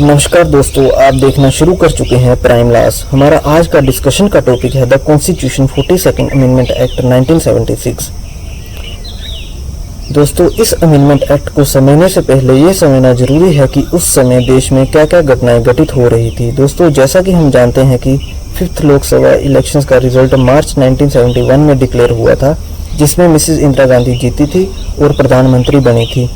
नमस्कार दोस्तों, आप देखना शुरू कर चुके हैं प्राइम लॉस। हमारा आज का डिस्कशन का टॉपिक है the constitution 42nd amendment act 1976। दोस्तों, इस अमेंडमेंट एक्ट को समझने से पहले ये समझना जरूरी है कि उस समय देश में क्या क्या घटनाएं घटित हो रही थी। दोस्तों, जैसा कि हम जानते हैं कि 5th लोकसभा इलेक्शंस का रिजल्ट मार्च 1971 में डिक्लेयर हुआ था, जिसमें मिसेस इंदिरा गांधी जीती थी और प्रधानमंत्री बनी थी।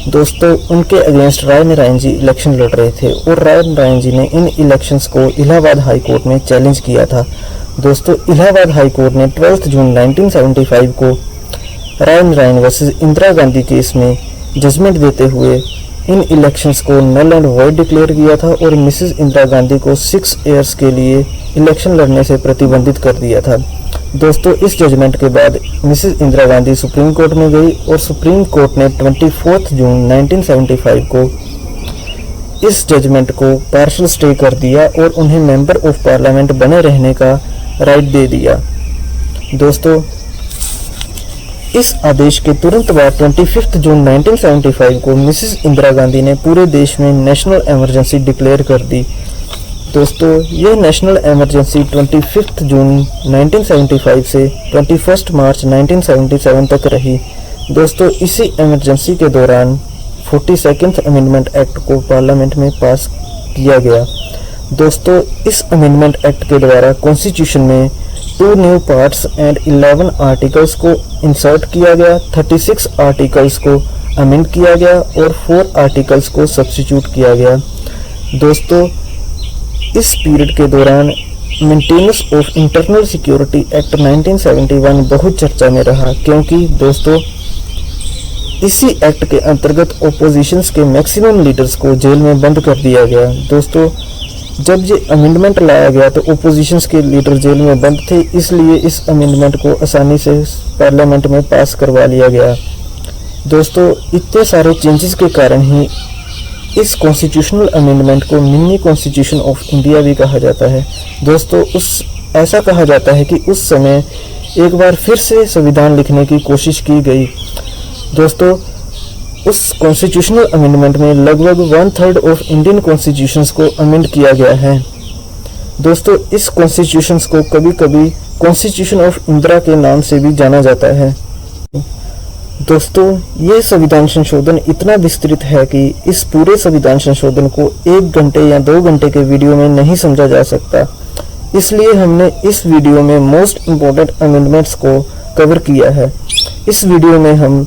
दोस्तों, उनके अगेंस्ट राय नारायण जी इलेक्शन लड़ रहे थे और राय नारायण जी ने इन इलेक्शंस को इलाहाबाद हाई कोर्ट में चैलेंज किया था। दोस्तों, इलाहाबाद हाई कोर्ट ने 12 जून 1975 को राय नारायण वर्सेस इंदिरा गांधी केस में जजमेंट देते हुए इन इलेक्शंस को नल एंड वॉइड डिक्लेयर किया था और मिसेस इंदिरा गांधी को 6 ईयर्स के लिए इलेक्शन लड़ने से प्रतिबंधित कर दिया था। दोस्तों, इस जजमेंट के बाद Mrs Indira Gandhi supreme court में गई और सुप्रीम कोर्ट ने 24 जून 1975 को इस जजमेंट को पार्शियल स्टे कर दिया और उन्हें मेंबर ऑफ पार्लियामेंट बने रहने का राइट दे दिया। दोस्तों, इस आदेश के तुरंत बाद 25 जून 1975 को मिसेस इंदिरा गांधी ने पूरे देश में नेशनल इमरजेंसी डिक्लेयर कर दी। दोस्तों, यह नेशनल इमरजेंसी 25 जून 1975 से 21 मार्च 1977 तक रही। दोस्तों, इसी इमरजेंसी के दौरान 42nd अमेंडमेंट एक्ट को पार्लियामेंट में पास किया गया। दोस्तों, इस अमेंडमेंट एक्ट के द्वारा कॉन्स्टिट्यूशन में 2 न्यू पार्ट्स एंड 11 आर्टिकल्स को इंसर्ट किया गया, 36 आर्टिकल्स को अमेंड किया गया और 4 आर्टिकल्स को सब्स्टिट्यूट किया गया। दोस्तों, इस पीरियड के दौरान maintenance of internal security act 1971 बहुत चर्चा में रहा, क्योंकि दोस्तों इसी एक्ट के अंतर्गत ओपोजिशंस के मैक्सिमम लीडर्स को जेल में बंद कर दिया गया। दोस्तों, जब ये अमेंडमेंट लाया गया तो ओपोजिशंस के लीडर जेल में बंद थे, इसलिए इस अमेंडमेंट को आसानी से पार्लियामेंट में पास करवा लिया गया। दोस्तों, इतने सारे चेंजेस के कारण ही इस कॉन्स्टिट्यूशनल अमेंडमेंट को मिनी कॉन्स्टिट्यूशन ऑफ इंडिया भी कहा जाता है। दोस्तों, ऐसा कहा जाता है कि उस समय एक बार फिर से संविधान लिखने की कोशिश की गई। दोस्तों, उस कॉन्स्टिट्यूशनल अमेंडमेंट में लगभग 1/3 ऑफ इंडियन कॉन्स्टिट्यूशंस को अमेंड किया गया है। दोस्तों, इस कॉन्स्टिट्यूशंस को कभी कभी कॉन्स्टिट्यूशन ऑफ इंदिरा के नाम से भी जाना जाता है। दोस्तों, ये संविधान संशोधन इतना विस्तृत है कि इस पूरे संविधान संशोधन को 1 घंटे या 2 घंटे के वीडियो में नहीं समझा जा सकता, इसलिए हमने इस वीडियो में मोस्ट इम्पोर्टेंट अमेंडमेंट्स को कवर किया है। इस वीडियो में हम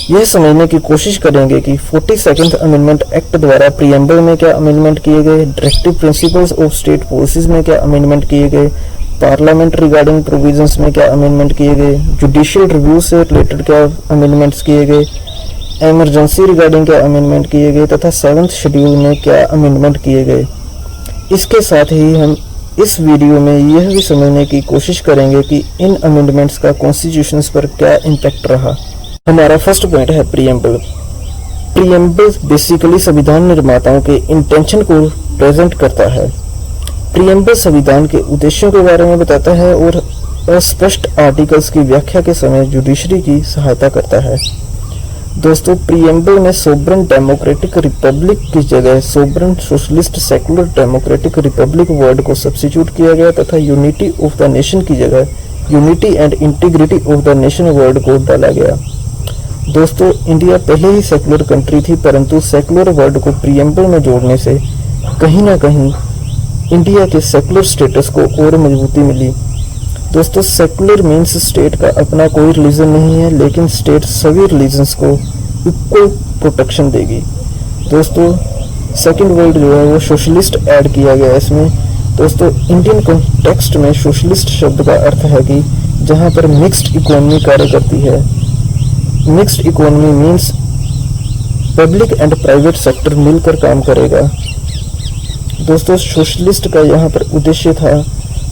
यह समझने की कोशिश करेंगे कि 42nd अमेंडमेंट एक्ट द्वारा प्रीएम्बल में क्या अमेंडमेंट किए गए, directive principles of state policies में क्या अमेंडमेंट किए गए, पार्लियामेंट रिगार्डिंग प्रोविजंस में क्या अमेंडमेंट किए गए, जुडिशियल रिव्यू से रिलेटेड क्या अमेंडमेंट्स किए गए, इमरजेंसी रिगार्डिंग क्या अमेंडमेंट किए गए तथा 7th शेड्यूल में क्या अमेंडमेंट किए गए। इसके साथ ही हम इस वीडियो में यह भी समझने की कोशिश करेंगे कि इन अमेंडमेंट्स का कॉन्स्टिट्यूशंस पर क्या इम्पैक्ट रहा। हमारा फर्स्ट पॉइंट है प्रीएम्बल। प्रीएम्बल बेसिकली संविधान निर्माताओं के इंटेंशन को प्रेजेंट करता है। प्रीएम्बल संविधान के उद्देश्यों के बारे में बताता है और अस्पष्ट आर्टिकल्स की व्याख्या के समय जुडिशरी की सहायता करता है। दोस्तों, प्रीएम्बल में सोवरेन डेमोक्रेटिक रिपब्लिक की जगह sovereign socialist secular democratic Republic word को सब्स्टिट्यूट किया गया तथा यूनिटी ऑफ द नेशन की जगह unity and integrity of the nation word को डाला गया। दोस्तों, इंडिया पहले ही सेकुलर कंट्री थी, परंतु सेकुलर वर्ड को प्रीएम्बल में जोड़ने से कहीं ना कहीं इंडिया के सेकुलर स्टेटस को और मजबूती मिली। दोस्तों, सेकुलर मीन्स स्टेट का अपना कोई रिलीजन नहीं है, लेकिन स्टेट सभी रिलीजन्स को इक्वल प्रोटेक्शन देगी। दोस्तों, सेकंड वर्ड जो है वो सोशलिस्ट ऐड किया गया इसमें। दोस्तों, इंडियन कॉन्टेक्स्ट में सोशलिस्ट शब्द का अर्थ है कि जहां पर मिक्स्ड इकोनॉमी कार्य करती है। Mixed economy means public and private sector मिलकर काम करेगा। दोस्तों, सोशलिस्ट का यहाँ पर उद्देश्य था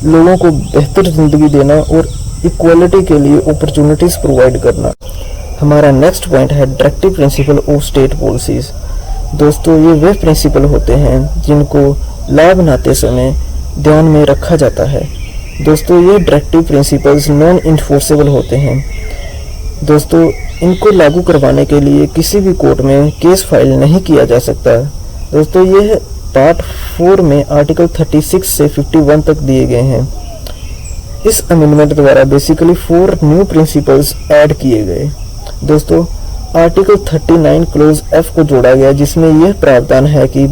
लोगों को बेहतर जिंदगी देना और इक्वालिटी के लिए अपॉर्चुनिटीज प्रोवाइड करना। हमारा नेक्स्ट पॉइंट है directive principle of state policies. दोस्तों, ये वे प्रिंसिपल होते हैं जिनको लॉ बनाते समय ध्यान में रखा जाता है। दोस्तों, ये डायरेक्टिव प्रिंसिपल्स नॉन इन्फोर्सेबल होते हैं। दोस्तों, इनको लागू करवाने के लिए किसी भी कोर्ट में केस फाइल नहीं किया जा सकता। दोस्तों, यह पार्ट 4 में आर्टिकल 36 से 51 तक दिए गए हैं। इस अमेंडमेंट द्वारा बेसिकली 4 न्यू प्रिंसिपल्स ऐड किए गए। दोस्तों, आर्टिकल 39 क्लोज F को जोड़ा गया, जिसमें यह प्रावधान है कि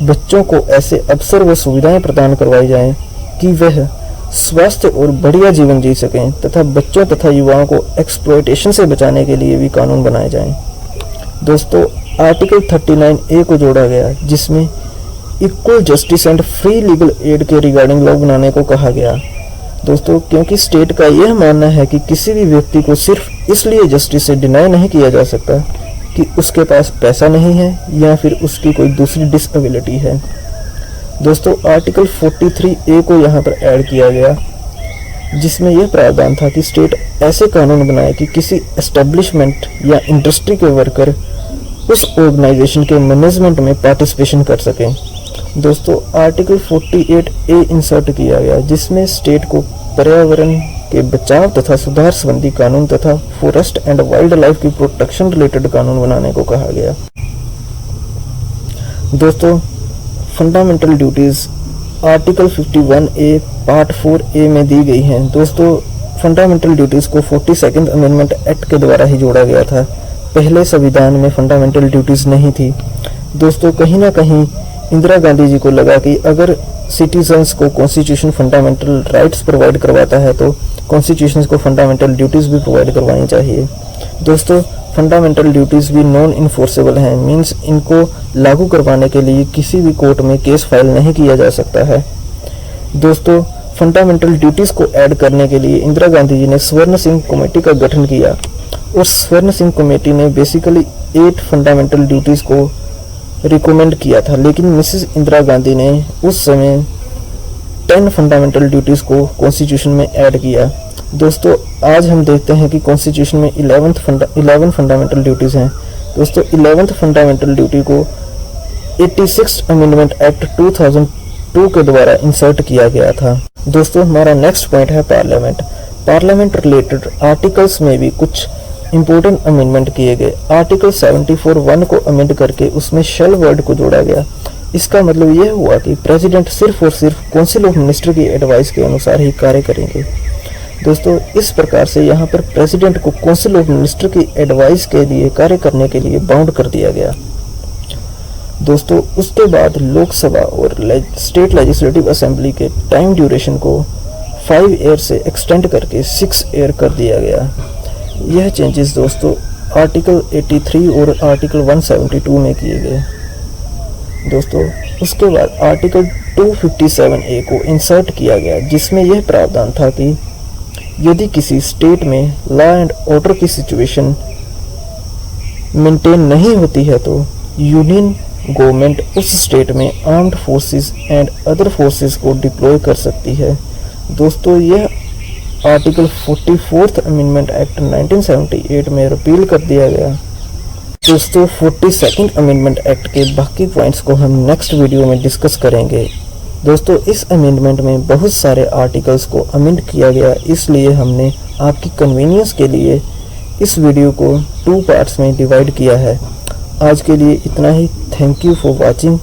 बच्चों को ऐसे अवसर व सुविधाएं प्रदान करवाई जाएं कि वह स्वस्थ और बढ़िया जीवन जी सकें, तथा बच्चों तथा युवाओं को एक्सप्लॉयटेशन से बचाने के लिए भी कानून बनाए जाएं। दोस्तों, आर्टिकल 39A को जोड़ा गया, जिसमें equal justice and free legal aid के रिगार्डिंग लॉ बनाने को कहा गया। दोस्तों, क्योंकि स्टेट का यह मानना है कि किसी भी व्यक्ति को सिर्फ इसलिए जस्टिस से डिनाई नहीं किया जा सकता कि उसके पास पैसा नहीं है या फिर उसकी कोई दूसरी डिसेबिलिटी है। दोस्तों, आर्टिकल 43A को यहाँ पर ऐड किया गया, जिसमें यह प्रावधान था कि स्टेट ऐसे कानून बनाए कि किसी एस्टेब्लिशमेंट या इंडस्ट्री के वर्कर उस ऑर्गेनाइजेशन के मैनेजमेंट में पार्टिसिपेशन कर सकें। दोस्तों, आर्टिकल 48A इंसर्ट किया गया, जिसमें स्टेट को पर्यावरण के बचाव तथा सुधार संबंधी कानून तथा फॉरेस्ट एंड वाइल्ड लाइफ की प्रोटेक्शन रिलेटेड कानून बनाने को कहा गया। दोस्तों, fundamental duties article 51A part 4A में दी गई हैं। दोस्तों, फंडामेंटल ड्यूटीज को 42nd अमेंडमेंट एक्ट के द्वारा ही जोड़ा गया था। पहले संविधान में फंडामेंटल ड्यूटीज नहीं थी। दोस्तों, कहीं ना कहीं इंदिरा गांधी जी को लगा कि अगर सिटीजन्स को कॉन्स्टिट्यूशन फंडामेंटल राइट्स प्रोवाइड करवाता है तो कॉन्स्टिट्यूशन को फंडामेंटल ड्यूटीज भी प्रोवाइड करवानी चाहिए। दोस्तों, फंडामेंटल ड्यूटीज भी नॉन इन्फोर्सेबल हैं, मीन्स इनको लागू करवाने के लिए किसी भी कोर्ट में केस फाइल नहीं किया जा सकता है। दोस्तों, फंडामेंटल ड्यूटीज को ऐड करने के लिए इंदिरा गांधी जी ने स्वर्ण सिंह कमेटी का गठन किया, और स्वर्ण सिंह कमेटी ने बेसिकली 8 फंडामेंटल ड्यूटीज को रिकमेंड किया था, लेकिन मिसेस इंदिरा गांधी ने उस समय 10 फंडामेंटल ड्यूटीज को कॉन्स्टिट्यूशन में ऐड किया। दोस्तों, आज हम देखते हैं कि कॉन्स्टिट्यूशन में 11 फंडामेंटल ड्यूटीज हैं। दोस्तों, 11th फंडामेंटल ड्यूटी को 86th अमेंडमेंट एक्ट 2002 के द्वारा इंसर्ट किया गया था। दोस्तों, हमारा नेक्स्ट पॉइंट है पार्लियामेंट। पार्लियामेंट रिलेटेड आर्टिकल्स में भी कुछ इंपॉर्टेंट अमेंडमेंट किए गए। आर्टिकल 74(1) को अमेंड करके उसमें शेल वर्ड को जोड़ा गया। इसका मतलब यह हुआ कि प्रेसिडेंट सिर्फ और सिर्फ काउंसिल ऑफ मिनिस्टर की एडवाइस के अनुसार ही कार्य करेंगे। दोस्तों, इस प्रकार से यहाँ पर प्रेसिडेंट को काउंसिल ऑफ मिनिस्टर की एडवाइस के लिए कार्य करने के लिए बाउंड कर दिया गया। दोस्तों, उसके बाद लोकसभा और स्टेट लेजिस्लेटिव असेंबली के टाइम ड्यूरेशन को 5 ईयर से एक्सटेंड करके 6 ईयर कर दिया गया। यह चेंजेस दोस्तों आर्टिकल 83 और आर्टिकल 172 में किए गए। दोस्तों, उसके बाद आर्टिकल 257A को इंसर्ट किया गया, जिसमें यह प्रावधान था कि यदि किसी स्टेट में लॉ एंड ऑर्डर की सिचुएशन मेंटेन नहीं होती है तो यूनियन गवर्नमेंट उस स्टेट में armed forces and other forces को डिप्लॉय कर सकती है। दोस्तों, यह आर्टिकल 44th अमेंडमेंट एक्ट 1978 में रिपील कर दिया गया। दोस्तों, 42nd अमेंडमेंट एक्ट के बाकी पॉइंट्स को हम नेक्स्ट वीडियो में डिस्कस करेंगे। दोस्तों, इस अमेंडमेंट में बहुत सारे आर्टिकल्स को अमेंड किया गया, इसलिए हमने आपकी कन्वीनियंस के लिए इस वीडियो को 2 पार्ट्स में डिवाइड किया है। आज के लिए इतना ही। Thank you for watching.